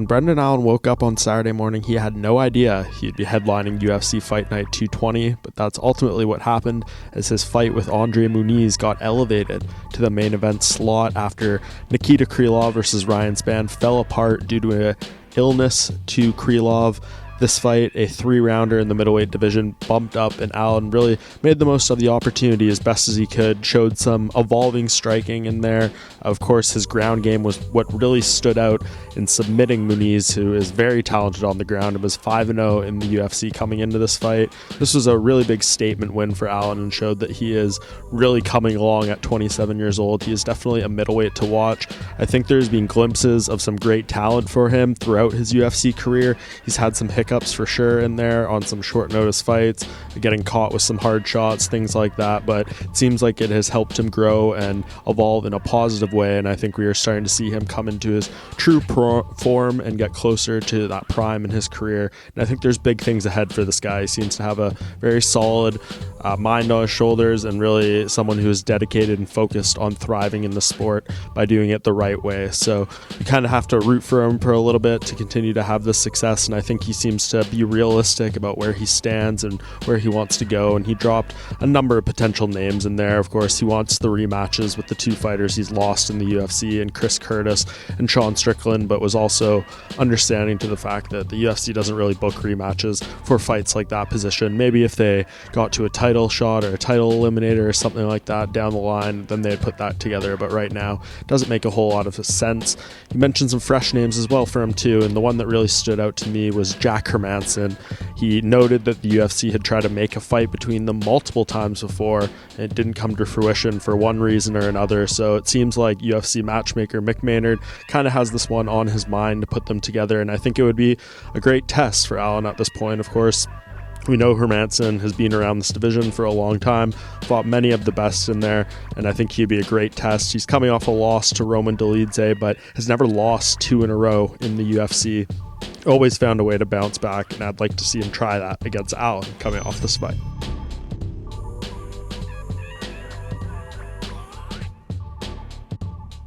When Brendan Allen woke up on Saturday morning, he had no idea he'd be headlining UFC Fight Night 220, but that's ultimately what happened as his fight with Andre Muniz got elevated to the main event slot after Nikita Krylov versus Ryan Spann fell apart due to an illness to Krylov. This fight, a 3-rounder in the middleweight division, bumped up, and Allen really made the most of the opportunity as best as he could, showed some evolving striking in there. Of course, his ground game was what really stood out in submitting Muniz, who is very talented on the ground and was 5-0 in the UFC coming into this fight. This was a really big statement win for Allen and showed that he is really coming along at 27 years old. He is definitely a middleweight to watch. I think there's been glimpses of some great talent for him throughout his UFC career. He's had some hiccups for sure in there on some short notice fights, getting caught with some hard shots, things like that, but it seems like it has helped him grow and evolve in a positive way, and I think we are starting to see him come into his true form and get closer to that prime in his career, and I think there's big things ahead for this guy. He seems to have a very solid mind on his shoulders and really someone who is dedicated and focused on thriving in the sport by doing it the right way. So you kind of have to root for him for a little bit to continue to have this success, and I think he seems to be realistic about where he stands and where he wants to go, and he dropped a number of potential names in there. Of course, he wants the rematches with the two fighters he's lost in the UFC, and Chris Curtis and Sean Strickland, but was also understanding to the fact that the UFC doesn't really book rematches for fights like that position. Maybe if they got to a title shot or a title eliminator or something like that down the line, then they'd put that together, but right now it doesn't make a whole lot of sense. You mentioned some fresh names as well for him too, and the one that really stood out to me was Jack Hermansson. He noted that the UFC had tried to make a fight between them multiple times before, and it didn't come to fruition for one reason or another, so it seems like UFC matchmaker Mick Maynard kind of has this one on his mind to put them together, and I think it would be a great test for Allen at this point. Of course, we know Hermansson has been around this division for a long time, fought many of the best in there, and I think he'd be a great test. He's coming off a loss to Roman Dolidze, but has never lost 2 in a row in the UFC. Always found a way to bounce back, and I'd like to see him try that against Allen coming off this fight.